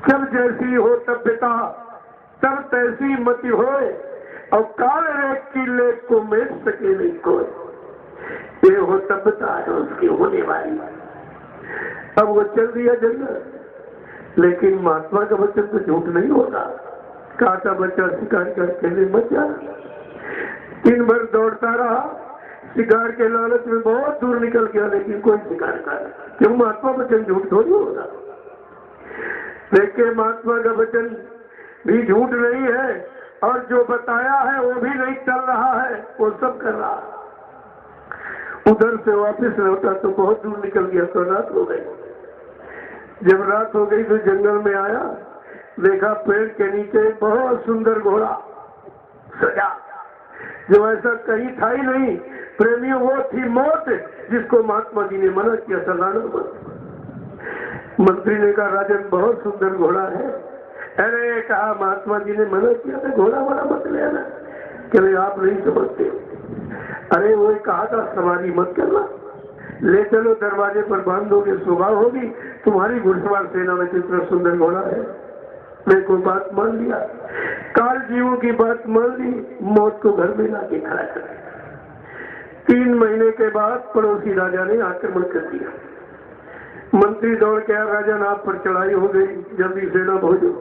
जब जैसी हो तभ्यता तब तैसी मति होए, और काल रेख की लेख को मेट सके नहीं कोई। ये हो तभ्यता है उसकी होने वाली। अब वो चल दिया जंगल, लेकिन महात्मा का वचन तो झूठ नहीं होता। काटा बच्चा शिकार करके लिए मत जाना। दिन भर दौड़ता रहा, शिकार के लालच में बहुत दूर निकल गया, लेकिन कोई शिकार कर। क्यों? महात्मा वचन झूठ थोड़ी होगा। देखिए, महात्मा का वचन भी झूठ नहीं है, और जो बताया है वो भी नहीं चल रहा है, वो सब कर रहा है। उधर से वापस लौटा तो बहुत दूर निकल गया, तो रात हो गई। जब रात हो गई तो जंगल में आया, देखा पेड़ के नीचे बहुत सुंदर घोड़ा सजा, जो ऐसा कहीं था ही नहीं। प्रेमियों, वो थी मौत, जिसको महात्मा जी ने मना किया था लाना मत। मंत्री ने कहा, राजन बहुत सुंदर घोड़ा है। अरे कहा, महात्मा जी ने मना किया था घोड़ा वाला मत लेना। कहले आप नहीं समझते। अरे वो कहा था सवारी मत करना, ले चलो दरवाजे पर बांध दोगे, सुबह होगी। तुम्हारी घुड़सवार सेना में कितना सुंदर घोड़ा है। मैं को बात मान लिया, काल जीवों की बात मान ली, मौत को घर में लाके खड़ा कर। 3 महीने के बाद पड़ोसी राजा ने आक्रमण कर दिया। मंत्री दौड़ के आया, राजन आप पर चढ़ाई हो गई, जल्दी सेना भेजो।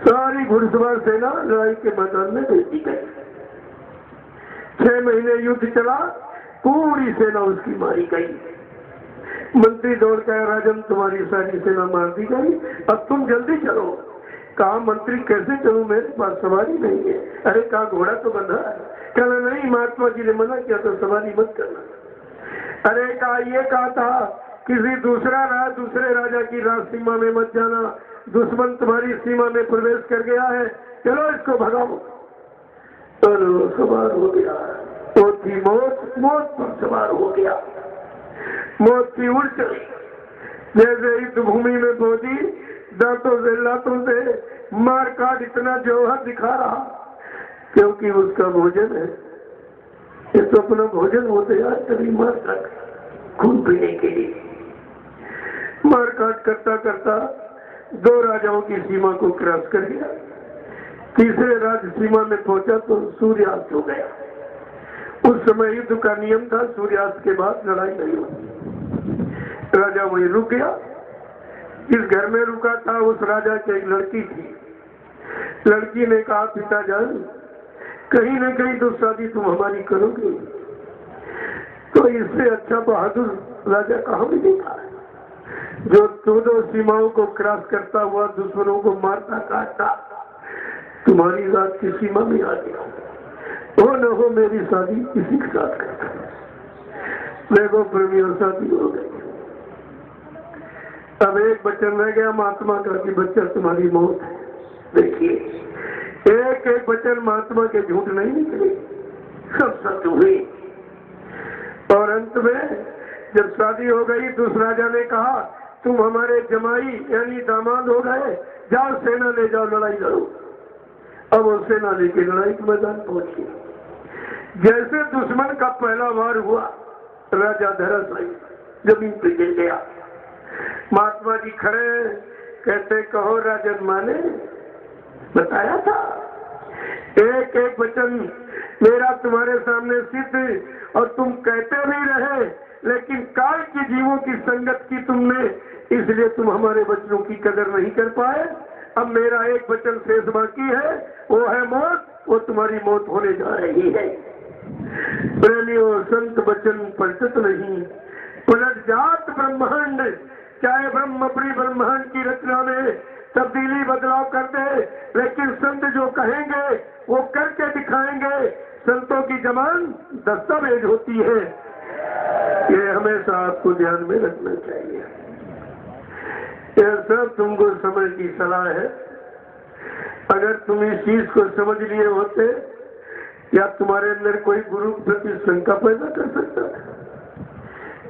सारी घुड़सवार सेना लड़ाई के मैदान में भेज दी गई। 6 महीने युद्ध चला, पूरी सेना उसकी मारी गई। मंत्री दौड़ के आया, राजन तुम्हारी सारी सेना मार दी गई, अब तुम जल्दी चलो। कहा, मंत्री कैसे चलूं, मेरे पास सवारी नहीं है। अरे कहा, घोड़ा तो बंधा है। कहना नहीं, महात्मा जी ने मना किया तो सवारी मत करना। अरे कहा, ये कहा था किसी दूसरे राजा की राज सीमा में मत जाना, दुश्मन तुम्हारी सीमा में प्रवेश कर गया है, चलो इसको भगाओ। तो सवार हो गया, तो थी मौत, मौत पर सवार हो गया। मौत की उड़ चली, जैसे युद्ध भूमि में पहुंची, दांतों से लातों से मार काट इतना जौहर दिखा रहा, क्योंकि उसका भोजन है। ये तो अपना भोजन होते यार, कभी मार काट खून पीने के लिए। मार काट करता करता 2 राजाओं की सीमा को क्रॉस कर गया। तीसरे राज्य सीमा में पहुंचा तो सूर्यास्त हो गया। उस समय युद्ध का नियम था, सूर्यास्त के बाद लड़ाई नहीं होती। राजा वहीं रुक गया। जिस घर में रुका था उस राजा की एक लड़की थी। लड़की ने कहा, पिताजान कहीं न कहीं तो शादी तुम हमारी करोगे। तो इससे अच्छा बहादुर राजा कहाँ भी देखा है, जो 2 सीमाओं को क्रॉस करता हुआ दुश्मनों को मारता काटता तुम्हारी रात की सीमा में आ गया। हो न हो मेरी शादी किसी के साथ करता। देखो प्रेमियों, शादी हो गई। अब एक वचन रह गया महात्मा का कि बच्चा तुम्हारी मौत है। देखिए, एक एक वचन महात्मा के झूठ नहीं निकले, सब सत्य हुए। और अंत में जब शादी हो गई तो उस राजा ने कहा, तुम हमारे जमाई यानी दामाद हो गए, जाओ सेना ले जाओ, लड़ाई लड़ो। अब वो सेना लेके लड़ाई के मैदान पहुंच गई। जैसे दुश्मन का पहला वार हुआ, राजा धराशायी जमीन पे गिर गया। महात्मा जी खड़े कहते, कहो राजन माने, बताया था एक एक वचन मेरा तुम्हारे सामने सिद्ध, और तुम कहते भी रहे, लेकिन काल की जीवों की संगत की तुमने, इसलिए तुम हमारे वचनों की कदर नहीं कर पाए। अब मेरा एक वचन शेष बाकी है, वो है मौत। वो तुम्हारी मौत होने जा रही है। प्रेमियों, संत वचन पलटत नहीं, पलट जात ब्रह्मांड। चाहे ब्रह्म अपनी ब्रह्मांड की रचना में तब्दीली बदलाव कर दे, लेकिन संत जो कहेंगे वो करके दिखाएंगे। संतों की जबान दस्तावेज होती है। ये हमेशा आपको ध्यान में रखना चाहिए। यह सब तुमको समझ की सलाह है। अगर तुम इस चीज को समझ लिए होते, या तुम्हारे अंदर कोई गुरु प्रति शंका पैदा कर सकता है?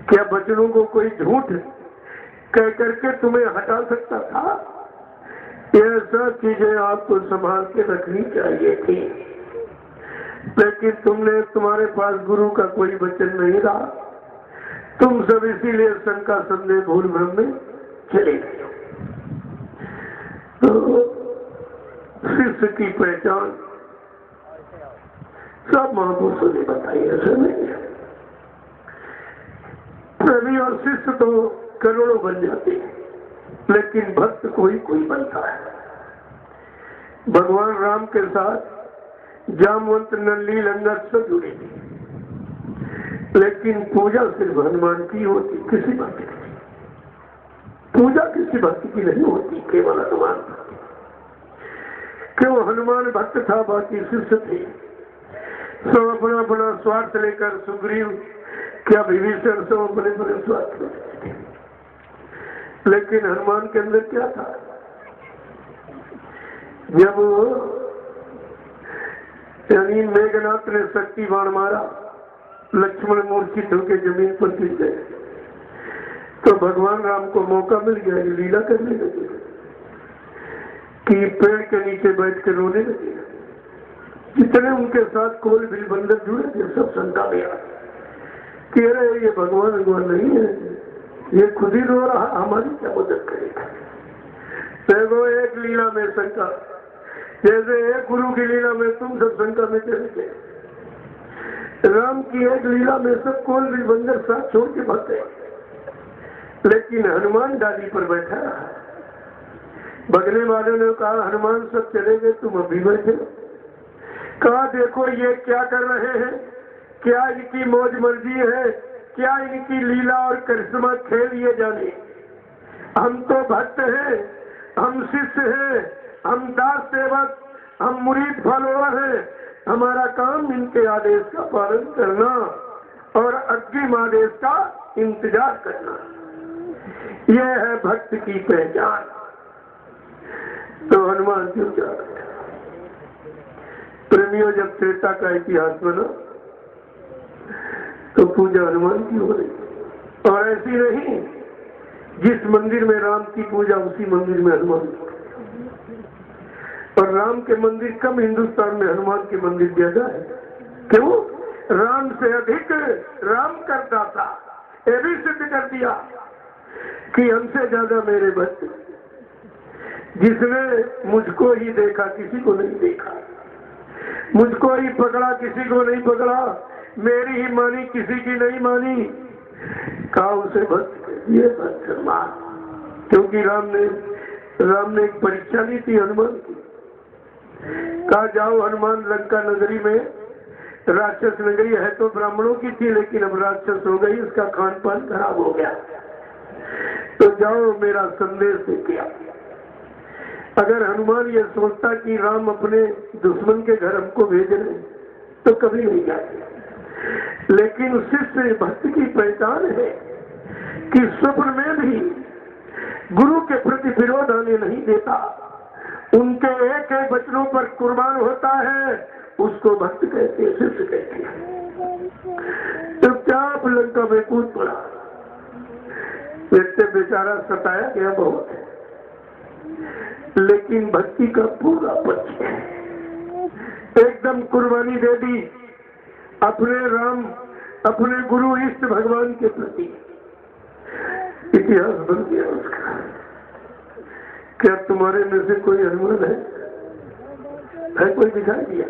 क्या वचनों को कोई झूठ कह करके तुम्हें हटा सकता था? यह सब चीजें आपको संभाल के रखनी चाहिए थी, लेकिन तुमने, तुम्हारे पास गुरु का कोई वचन नहीं रहा। तुम सब इसीलिए शंका संदेह भूल भ्रम में चले गए। तो शिष्य की पहचान सब महापुरुषों ने बताई, ऐसे नहीं है। प्रेमी और शिष्य तो करोड़ों बन जाते हैं, लेकिन भक्त कोई कोई बनता है। भगवान राम के साथ जामवंत, नल्ली, लंगर सब जुड़े थे, लेकिन पूजा सिर्फ हनुमान की होती, किसी भक्त की पूजा किसी भक्त की नहीं होती, केवल हनुमान भक्त। क्यों? हनुमान भक्त था, बाकी शिष्य थे। सब अपना अपना स्वार्थ लेकर, सुग्रीव क्या विभीषण सब अपने अपने स्वार्थ लेते थे, लेकिन हनुमान के अंदर क्या था? जब यानी मेघनाथ ने शक्ति बाण मारा, लक्ष्मण मूर्छित होकर जमीन पर गिर गए, तो भगवान राम को मौका मिल गया, लीला करने लगे कि पेड़ के नीचे बैठ कर रोने लगे। जितने उनके साथ कोल बिल बंदर जुड़े थे, सब शंका में आ कि अरे ये भगवान नहीं है, ये खुद ही रो रहा, हमारी क्या मदद करेगा। देखो एक लीला में शंका, जैसे एक गुरु की लीला में तुम सब शंका में चले गए। राम की एक लीला में सब कोल बिल बंदर साथ छोड़ के भागते, लेकिन हनुमान डाली पर बैठा रहा। बगने वालों ने कहा हनुमान सब चले गए, तुम अभी बैठे। कहा देखो ये क्या कर रहे हैं, क्या इनकी मौज मर्जी है, क्या इनकी लीला और करिश्मा खेल ये जाने। हम तो भक्त हैं, हम शिष्य हैं, हम दास सेवक, हम मुरीद फॉलोअर हैं। हमारा काम इनके आदेश का पालन करना और अग्रिम आदेश का इंतजार करना, यह है भक्त की पहचान। तो हनुमान क्यों जा रहे? प्रेमियों, जब त्रेता का इतिहास बना तो पूजा हनुमान की हो रही, और ऐसी नहीं जिस मंदिर में राम की पूजा उसी मंदिर में हनुमान की। और राम के मंदिर कम हिंदुस्तान में, हनुमान के मंदिर ज्यादा है। क्यों? राम से अधिक राम करता था। ये भी सिद्ध कर दिया कि हमसे ज्यादा मेरे भक्त, जिसने मुझको ही देखा किसी को नहीं देखा, मुझको ही पकड़ा किसी को नहीं पकड़ा, मेरी ही मानी किसी की नहीं मानी, कहा उसे भक्त, ये भक्त सम्मान। क्योंकि राम ने एक परीक्षा ली थी हनुमान की। कहा जाओ हनुमान, लंका नगरी में, राक्षस नगरी है तो ब्राह्मणों की थी, लेकिन अब राक्षस हो गई, उसका खान पान खराब हो गया, तो जाओ मेरा संदेश दे। अगर हनुमान ये सोचता कि राम अपने दुश्मन के घर हमको भेज रहे तो कभी नहीं जाते। लेकिन शिष्य भक्त की पहचान है कि स्वप्न में भी गुरु के प्रति विरोध आने नहीं देता, उनके एक एक वचनों पर कुर्बान होता है, उसको भक्त कहते हैं, शिष्य कहते हैं। चुपचाप लंका में कूद पड़ा, इससे बेचारा सताया गया बहुत है, लेकिन भक्ति का पूरा पक्ष है। एकदम कुर्बानी दे दी अपने राम, अपने गुरु इष्ट भगवान के प्रति। इतिहास बन गया उसका। क्या तुम्हारे में से कोई हनुमान है कोई दिखाई दिया?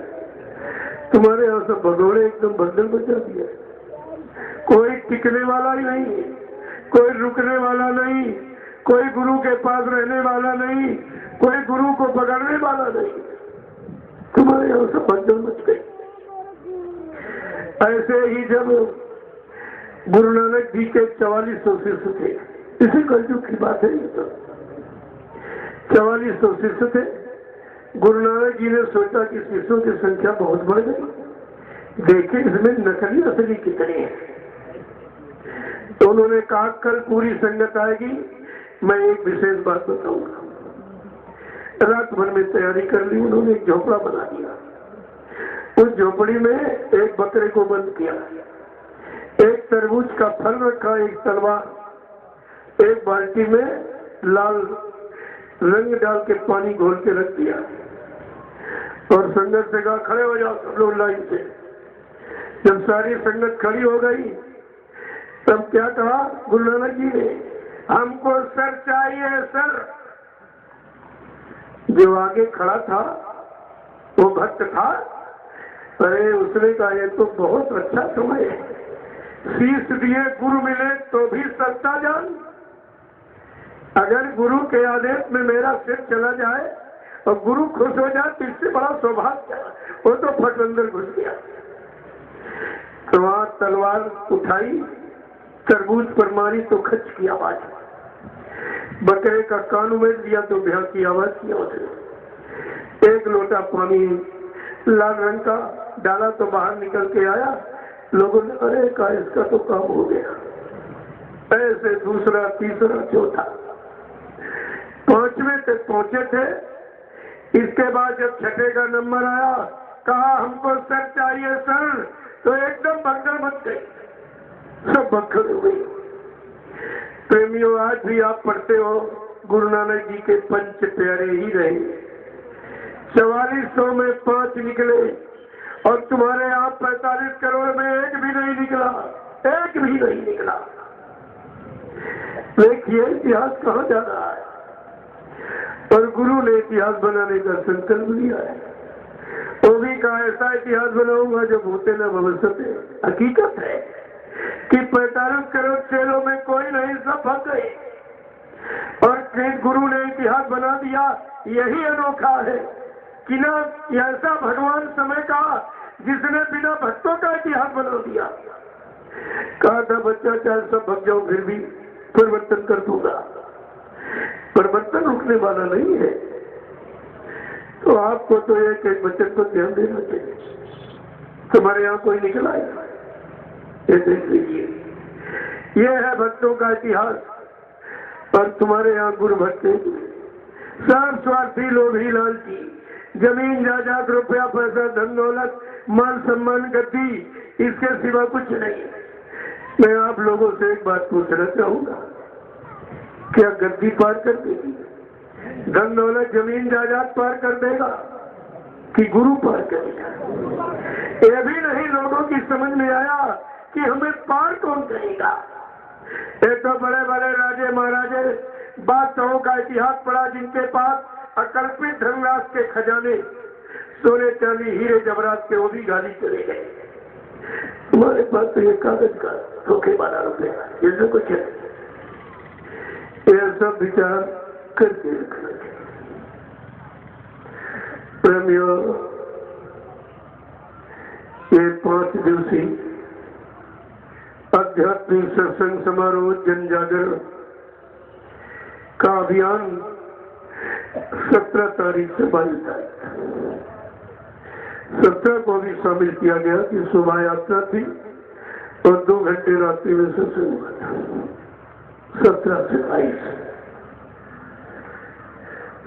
तुम्हारे यहाँ सब भगोड़े एकदम बंदर बचा दिया, कोई टिकने वाला ही नहीं, कोई रुकने वाला नहीं, कोई गुरु के पास रहने वाला नहीं, कोई गुरु को पकड़ने वाला नहीं। तुम्हारे यहाँ सब भगदड़ मच गई। ऐसे ही जब गुरु नानक जी के 4400 शिष्य थे, इसी कलयुग की बात है, ये तो 4400 शिष्य थे। गुरु नानक जी ने सोचा कि शिष्यों की संख्या बहुत बढ़ गई, देखे इसमें नकली असली कितने हैं। तो उन्होंने कहा कल पूरी संगत आएगी, मैं एक विशेष बात बताऊंगा। रात भर में तैयारी कर ली, उन्होंने एक झोपड़ा बना दिया। उस झोपड़ी में एक बकरे को बंद किया, एक तरबूज का फल रखा, एक तलवार, एक बाल्टी में लाल रंग डाल के पानी घोल के रख दिया, और संगत से कहा खड़े हो जाओ सब लोग लाइन से। जब सारी संगत खड़ी हो गई तब क्या कहा गुरु नानक जी ने, हमको सर चाहिए सर। जो आगे खड़ा था वो भक्त था। अरे उसने कहा ये तो बहुत अच्छा समय है, शीश दिए गुरु मिले तो भी सस्ता जान। अगर गुरु के आदेश में मेरा सिर चला जाए और गुरु खुश हो जाए तो इससे बड़ा सौभाग्य। वो तो फट अंदर घुस गया। तो वहां तलवार उठाई, तरबूज पर मारी तो खच की आवाज, बकरे का कान उमेर दिया तो ब्याह की आवाज किया उसने। एक लोटा पानी लाल रंग का डाला तो बाहर निकल के आया। लोगों ने अरे का इसका तो काम हो गया। ऐसे दूसरा तीसरा चौथा, पांचवें तक पहुंचे थे। इसके बाद जब छठे का नंबर आया, कहा हमको सर चाहिए सर, तो एकदम भगदड़ मच गई, सब भगदड़ हो गई। प्रेमियों, आज भी आप पढ़ते हो गुरु नानक जी के पंच प्यारे ही रहे। 4400 में 5 निकले और तुम्हारे यहाँ 45 करोड़ में एक भी नहीं निकला, एक भी नहीं निकला। देखिए इतिहास कहाँ जा रहा है। और गुरु ने इतिहास बनाने का संकल्प लिया है। वो भी कहा ऐसा इतिहास बनाऊंगा जो भूते न भविष्य। हकीकत है कि 45 करोड़ चेलों में कोई नहीं, सब फंस गए। और जिस गुरु ने इतिहास बना दिया, यही अनोखा है कि ना ऐसा भगवान समय का जिसने बिना भक्तों का इतिहास बना दिया। कहा था बच्चा चाहे सब भग जाओ फिर भी परिवर्तन कर दूंगा। परिवर्तन रुकने वाला नहीं है। तो आपको तो एक एक बच्चे को ध्यान देना चाहिए। तुम्हारे यहाँ कोई निकल आएगा, ये देख लीजिए, ये है भक्तों का इतिहास। और तुम्हारे यहाँ गुरु भक्त सब स्वार्थी, लोभी, लालची, जमीन जायदाद, रुपया पैसा, धन दौलत, मान सम्मान, गद्दी, इसके सिवा कुछ नहीं। मैं आप लोगों से एक बात पूछना चाहूंगा, क्या गद्दी पार कर देगी? धन दौलत, जमीन जायदाद पार कर देगा कि गुरु पार करेगा? ये भी नहीं लोगों की समझ में आया कि हमें पार कौन करेगा। ये तो बड़े बड़े राजे महाराजे बादशाहों का इतिहास पढ़ा, जिनके पास अकल्पित धनराशि के खजाने, सोने चांदी, हीरे जवाहरात के, वो भी गाली चले गए। हमारे पास तो ये कागज का धोखे वाला रुपया, ये कुछ है। यह सब विचार करके रखना चाहिए। प्रेमियों, ये 5 दिवसीय आध्यात्मिक सत्संग समारोह जन जागरण का अभियान 17 तारीख से 22 तारीख 17 को भी शामिल किया गया कि शोभा यात्रा थी और 2 घंटे रात्रि में सत्संग हुआ था। 17 से 22,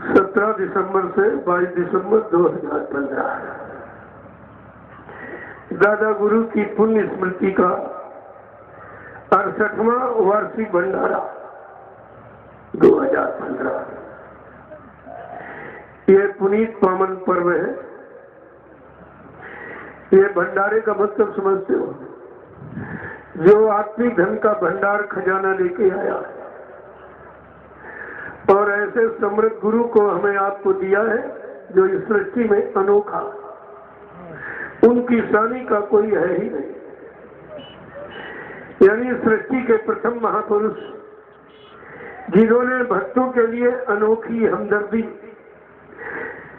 17 दिसंबर से 22 दिसंबर 2015 दादा गुरु की पुण्य स्मृति का 68वां वार्षिक भंडारा 2015। यह पुनीत पावन पर्व है। ये भंडारे का मतलब समझते हो? जो आत्मिक धन का भंडार खजाना लेके आया और ऐसे समृद्ध गुरु को हमें आपको दिया है जो इस सृष्टि में अनोखा, उनकी शानी का कोई है ही नहीं। यानी सृष्टि के प्रथम महापुरुष जिन्होंने भक्तों के लिए अनोखी हमदर्दी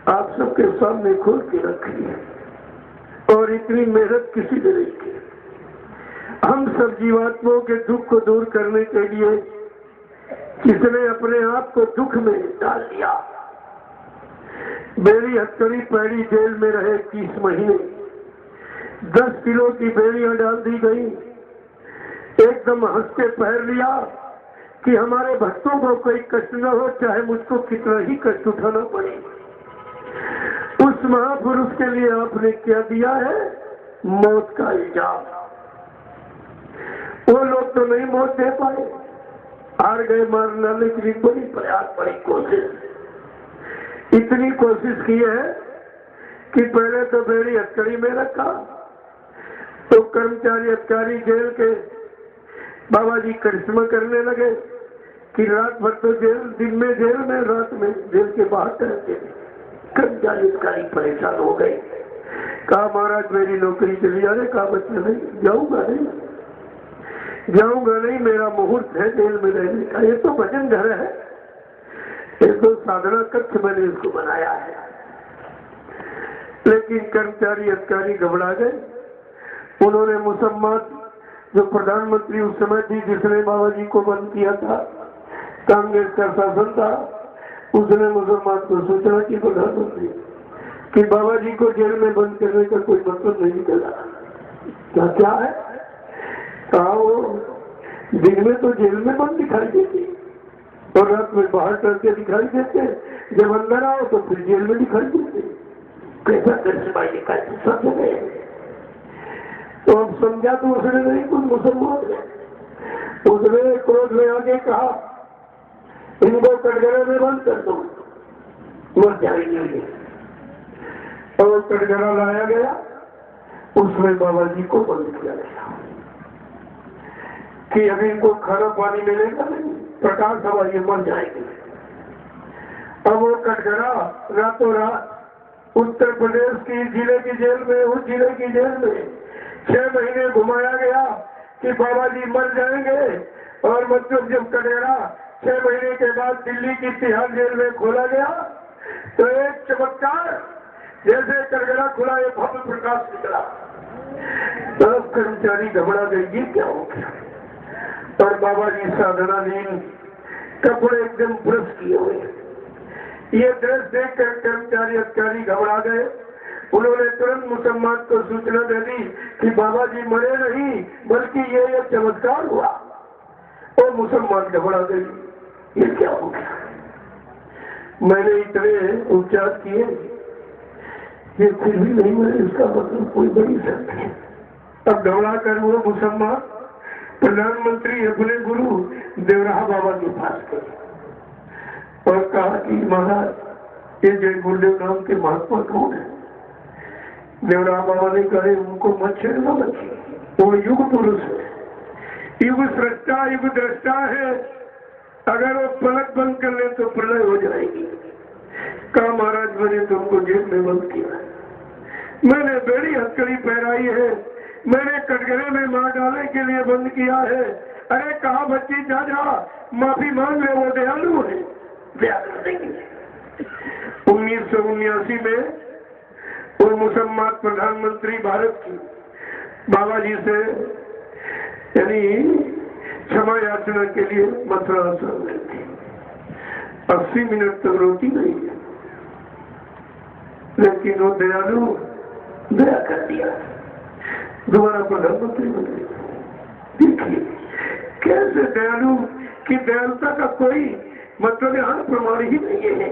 आप सबके सामने खोल के रखी है और इतनी मेहनत किसी ने नहीं की। हम सब जीवात्माओं के दुख को दूर करने के लिए किसने अपने आप को दुख में डाल दिया। बेड़ी हथकड़ी पैड़ी जेल में रहे 30 महीने, 10 किलो की बेड़ियां डाल दी गई। एकदम हंस के पहर लिया कि हमारे भक्तों को कोई कष्ट न हो, चाहे मुझको कितना ही कष्ट उठाना पड़े। उस महापुरुष के लिए आपने क्या दिया है? मौत का इल्जाम। वो लोग तो नहीं मौत दे पाए, हार गए मारने के लिए बड़ी प्रयास, बड़ी कोशिश। इतनी कोशिश की है कि पहले तो बेड़ी हथकड़ी में रखा, तो कर्मचारी अधिकारी जेल के बाबा जी करिश्मा करने लगे कि रात भर तो जेल, दिन में जेल में, रात में जेल के बाहर ठहरते थे। कर्मचारी अधिकारी परेशान हो गए, कहा महाराज मेरी नौकरी चली जा रही। कहा बच्चे नहीं जाऊंगा, नहीं जाऊंगा, नहीं मेरा मुहूर्त है जेल में रहने का। ये तो भजन घर है, ये तो साधना कक्ष मैंने इसको बनाया है। लेकिन कर्मचारी अधिकारी घबरा गए। उन्होंने मुसम्मत जो प्रधानमंत्री उस समय थी, जिसने बाबा जी को बंद किया था, कांग्रेस का शासन था, उसने मुसम्मत को सूचना की प्रधानमंत्री कि बाबा जी को जेल में बंद करने का कोई मतलब नहीं निकला। क्या क्या है? कहा वो दिन में तो जेल में बंद दिखाई देती और रात में बाहर करके दिखाई देते, जब अंदर आओ तो फिर जेल में दिखाई देते। कैसा करिश्मा दिखाई सब गए। तो अब समझा तो उसने नहीं, कुछ मुसलमान है। उसने क्रोध में आके कहा इनको कटघरे में बंद कर दो, मर जाएंगे। और कटघरा लाया गया, उसमें बाबा जी को बंद किया गया कि अभी इनको खाना पानी मिलेगा नहीं, प्रकाश हवा, ये मर जाएंगे। अब वो कटघरा रातों रात उत्तर प्रदेश की जिले की जेल में, उस जिले की जेल में 6 महीने घुमाया गया कि बाबा जी मर जाएंगे। और मतलब जब कटघरा 6 महीने के बाद दिल्ली की तिहाड़ जेल में खोला गया तो एक चमत्कार, जैसे कटघरा खुला एक भव्य प्रकाश निकला। तब कर्मचारी घबरा गए, ये क्या हो गया। और बाबा जी साधनाधीन, कपड़े एकदम ब्रश किए हुए, ये ड्रेस देखकर कर्मचारी अधिकारी घबरा गए। उन्होंने तुरंत मुसम्मत को सूचना दे दी कि बाबा जी मरे नहीं, बल्कि ये चमत्कार हुआ। और मुसम्मत घबरा गई, ये क्या हो गया। मैंने इतने उपचार किए, ये फिर भी नहीं मरे, इसका मतलब कोई बड़ी शर्त है। अब घबरा कर वो मुसम्मत प्रधानमंत्री अपने गुरु देवराहा बाबा के पास गए और कहा कि महाराज ये जय गुरुदेव नाम के महात्मा कौन है। देवराहा बाबा ने कहा उनको मत छेड़ना बच्चे, वो युग पुरुष है, युग सृष्टा, युग दृष्टा है, अगर वो पलक बंद कर ले तो प्रलय हो जाएगी। कहा महाराज मैंने तुमको जेल में बंद किया है, मैंने बेड़ी हथकड़ी पहराई है, मैंने कटघरे में मार डालने के लिए बंद किया है। अरे कहा बच्ची जा जा माफी मांग ले, वो दयालु है, ब्याह कर देंगे। 1979 में वो मुसम्मत प्रधानमंत्री भारत की बाबा जी से यानी क्षमा याचना के लिए मथुरा आश्रम में थी। 80 मिनट तक रोटी नहीं है, लेकिन वो दयालु दया कर दिया, दोबारा प्रधानमंत्री बन गए। देखिए कैसे दयालु की दयालुता का कोई मतलब यहाँ प्रमाण ही नहीं है,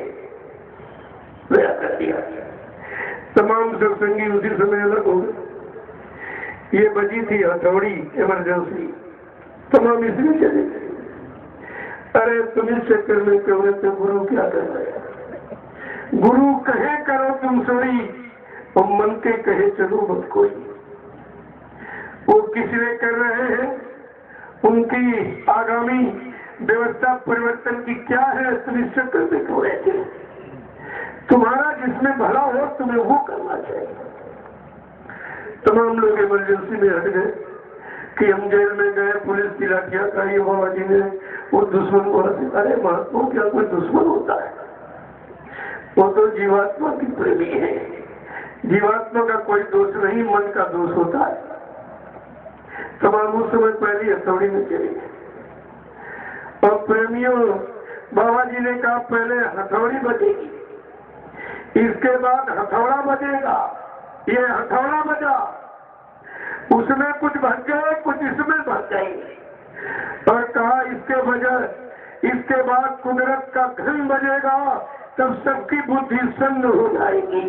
दया कर दिया। तमाम सत्संगी उसी समय अलग हो गए। ये बजी थी हथौड़ी इमरजेंसी, तमाम इसलिए चले गए। अरे तुम इस चक्कर में कहो तो गुरु क्या कर रहे हैं। गुरु कहे करो तुम सोई, और मन के कहे चलो मत कोई। वो किस लिए कर रहे हैं, उनकी आगामी व्यवस्था परिवर्तन की क्या है, तुम इस चक्कर में क्यों रहते हो। तुम्हारा जिसमें भला हो तुम्हें वो करना चाहिए। तमाम लोग इमरजेंसी में हट गए कि हम जेल में गए, पुलिस की लाठियां खाई, बाबा जी ने वो दुश्मन को हंसी। अरे महात्मा क्या कोई दुश्मन होता है, वो तो जीवात्मा की प्रेमी है। जीवात्मा का कोई दोष नहीं, मन का दोष होता है। तमाम उस समय पहली हथौड़ी में चली गई। और प्रेमियों, बाबा जी ने कहा पहले हथौड़ी बजेगी, इसके बाद हथौड़ा बजेगा। ये हथौड़ा बजा, उसमें कुछ भर गए, कुछ इसमें भर जाएंगे। और कहा इसके बजाय इसके बाद कुदरत का घन बजेगा, तब सबकी बुद्धि सन्न हो जाएगी।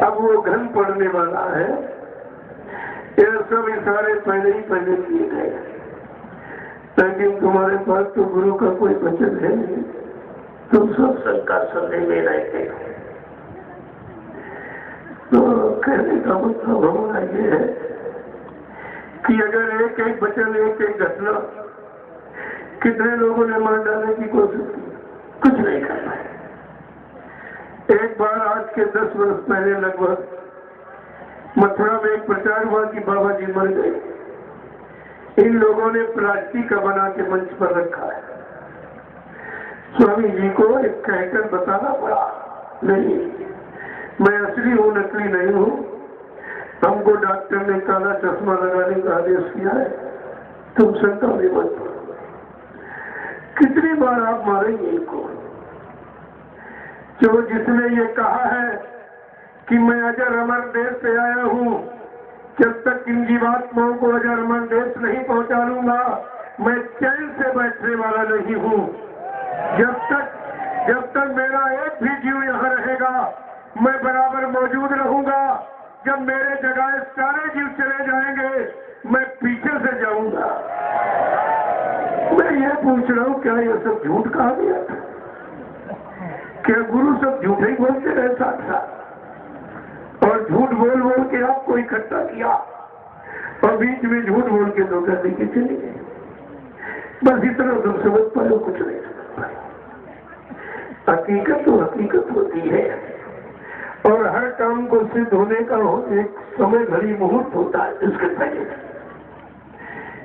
अब वो घन पड़ने वाला है। ये सब इशारे पहले ही पहले किए गए, लेकिन तुम्हारे पास तो गुरु का कोई वचन है नहीं, तुम सब संका संदेह में रहते हो। तो कहने का मतलब हमारा ये है कि अगर एक एक वचन, एक एक घटना कितने लोगों ने मार डालने की कोशिश की, कुछ नहीं कर पाए। एक बार आज के 10 वर्ष पहले लगभग मथुरा में एक प्रचार हुआ कि बाबा जी मर गए। इन लोगों ने प्लास्टिक का बना के मंच पर रखा है। स्वामी जी को एक कहकर बताना पड़ा, नहीं मैं असली हूँ, नकली नहीं हूँ। हमको डॉक्टर ने काला चश्मा लगाने का आदेश किया है, तुम शंका में मत पड़ो। कितनी बार आप मारेंगे इनको? जो जिसने ये कहा है कि मैं अजर अमर देश से आया हूँ, जब तक इन जीवात्माओं को अजर अमर देश नहीं पहुंचा लूंगा, मैं चैन से बैठने वाला नहीं हूँ। जब तक मेरा एक भी जीव यहाँ रहेगा, मैं बराबर मौजूद रहूंगा। जब मेरे जगह सारे जीव चले जाएंगे, मैं पीछे से जाऊंगा। मैं ये पूछ रहा हूँ, क्या ये सब झूठ कहा गया था? क्या गुरु सब झूठे ही बोलते रहे साथ साथ? और झूठ बोल बोल के आपको इकट्ठा किया और बीच में झूठ बोल के धोखा देके चले गए। बस इतना तुम समझ पाए, कुछ नहीं समझ पाए। हकीकत तो हकीकत होती है, और हर काम को सिद्ध होने का एक समय घड़ी मुहूर्त होता है। इसके पहले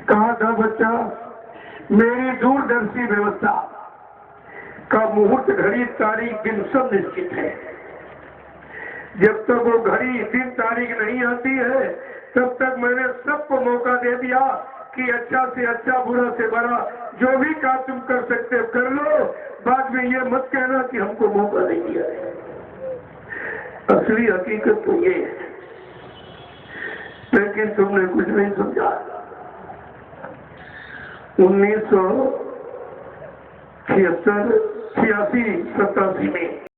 कहा था बच्चा, मेरी दूरदर्शी व्यवस्था का मुहूर्त, घड़ी, तारीख, दिन सब निश्चित है। जब तक वो घड़ी, दिन, तारीख नहीं आती है, तब तक मैंने सबको मौका दे दिया कि अच्छा से अच्छा, बुरा से बुरा, जो भी काम तुम कर सकते हो कर लो। बाद में ये मत कहना कि हमको मौका नहीं दिया है। असली हकीकत तो ये है, लेकिन तुमने कुछ नहीं समझा। 1986